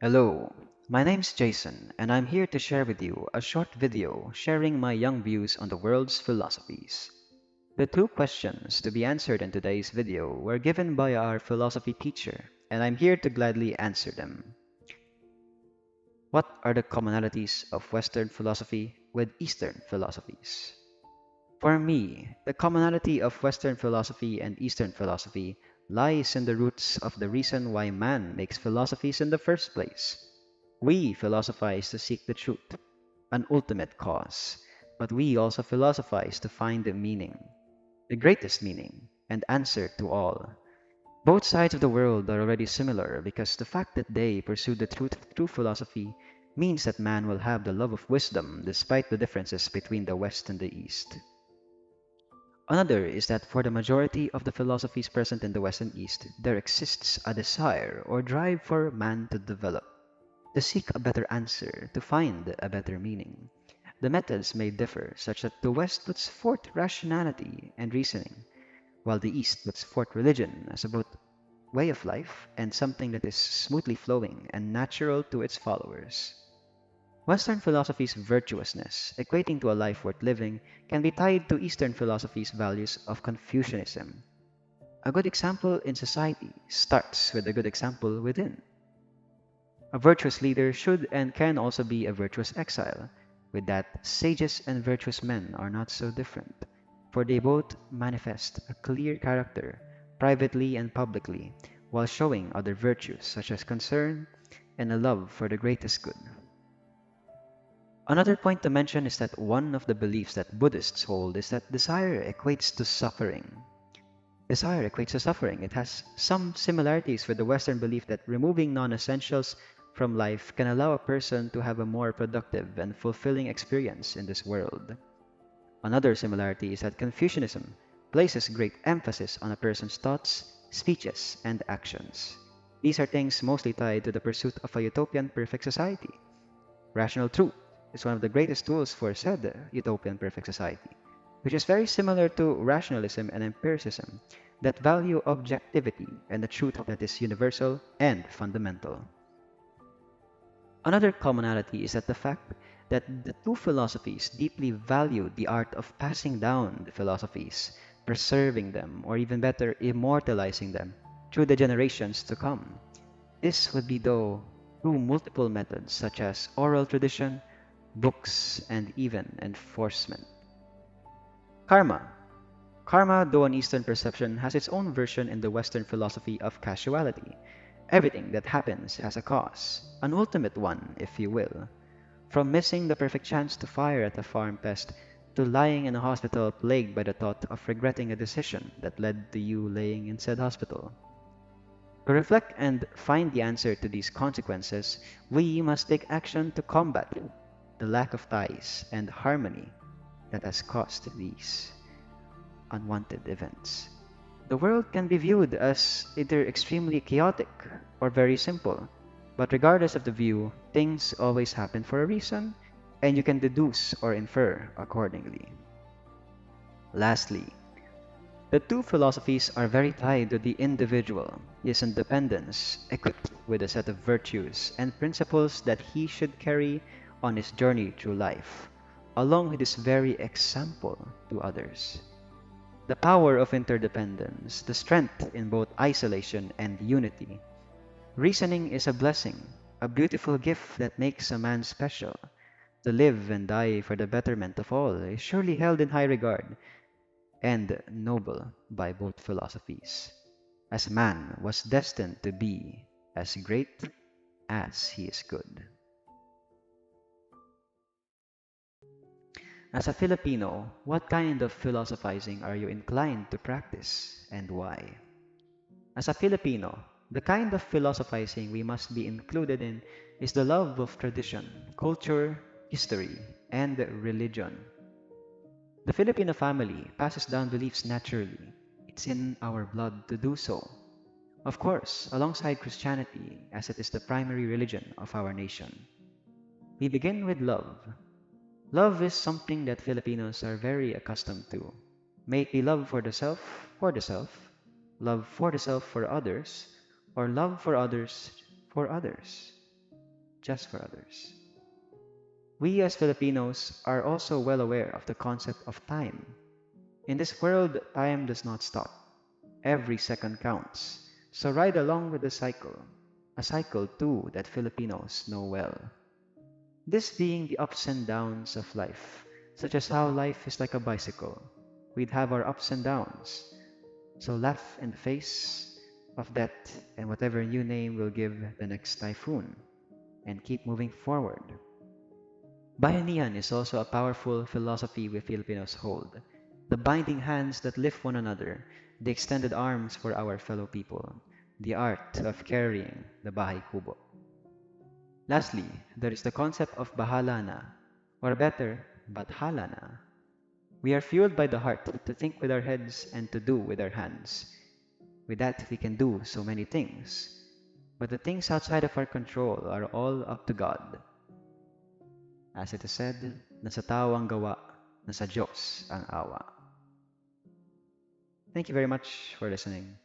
Hello, my name's Jason, and I'm here to share with you a short video sharing my young views on the world's philosophies. The two questions to be answered in today's video were given by our philosophy teacher, and I'm here to gladly answer them. What are the commonalities of Western philosophy with Eastern philosophies? For me, the commonality of Western philosophy and Eastern philosophy lies in the roots of the reason why man makes philosophies in the first place. We philosophize to seek the truth, an ultimate cause, but we also philosophize to find the meaning, the greatest meaning, and answer to all. Both sides of the world are already similar because the fact that they pursue the truth through philosophy means that man will have the love of wisdom despite the differences between the West and the East. Another is that for the majority of the philosophies present in the West and East, there exists a desire or drive for man to develop, to seek a better answer, to find a better meaning. The methods may differ, such that the West puts forth rationality and reasoning, while the East puts forth religion as a both way of life and something that is smoothly flowing and natural to its followers. Western philosophy's virtuousness, equating to a life worth living, can be tied to Eastern philosophy's values of Confucianism. A good example in society starts with a good example within. A virtuous leader should and can also be a virtuous exile. With that, sages and virtuous men are not so different, for they both manifest a clear character, privately and publicly, while showing other virtues such as concern and a love for the greatest good. Another point to mention is that one of the beliefs that Buddhists hold is that desire equates to suffering. Desire equates to suffering. It has some similarities with the Western belief that removing non essentials from life can allow a person to have a more productive and fulfilling experience in this world. Another similarity is that Confucianism places great emphasis on a person's thoughts, speeches, and actions. These are things mostly tied to the pursuit of a utopian perfect society. Rational truth is one of the greatest tools for said utopian perfect society, which is very similar to rationalism and empiricism that value objectivity and a truth that is universal and fundamental. Another commonality is that the fact that the two philosophies deeply value the art of passing down the philosophies, preserving them, or even better, immortalizing them through the generations to come. This would be though through multiple methods such as oral tradition, books, and even enforcement. Karma. Karma, though an Eastern perception, has its own version in the Western philosophy of causality. Everything that happens has a cause, an ultimate one, if you will. From missing the perfect chance to fire at a farm pest, to lying in a hospital plagued by the thought of regretting a decision that led to you laying in said hospital. To reflect and find the answer to these consequences, we must take action to combat the lack of ties and harmony that has caused these unwanted events. The world can be viewed as either extremely chaotic or very simple, but regardless of the view, things always happen for a reason, and you can deduce or infer accordingly. Lastly, the two philosophies are very tied to the individual, his independence, equipped with a set of virtues and principles that he should carry on his journey through life, along with his very example to others. The power of interdependence, the strength in both isolation and unity. Reasoning is a blessing, a beautiful gift that makes a man special. To live and die for the betterment of all is surely held in high regard and noble by both philosophies, as man was destined to be as great as he is good. As a Filipino, what kind of philosophizing are you inclined to practice and why? As a Filipino, the kind of philosophizing we must be included in is the love of tradition, culture, history, and religion. The Filipino family passes down beliefs naturally. It's in our blood to do so. Of course, alongside Christianity, as it is the primary religion of our nation. We begin with love. Love is something that Filipinos are very accustomed to. May it be love for the self, love for the self for others, or love for others for others. just for others. We as Filipinos are also well aware of the concept of time. In this world, time does not stop. Every second counts. So ride along with the cycle, a cycle too that Filipinos know well. This being the ups and downs of life, such as how life is like a bicycle. We'd have our ups and downs. So laugh in the face of that and whatever new name will give the next typhoon, and keep moving forward. Bayanihan is also a powerful philosophy we Filipinos hold. The binding hands that lift one another, the extended arms for our fellow people, the art of carrying the bahay kubo. Lastly, there is the concept of bahala na, or better, bathala na. We are fueled by the heart to think with our heads and to do with our hands. With that, we can do so many things. But the things outside of our control are all up to God. As it is said, nasa tao ang gawa, nasa Diyos ang awa. Thank you very much for listening.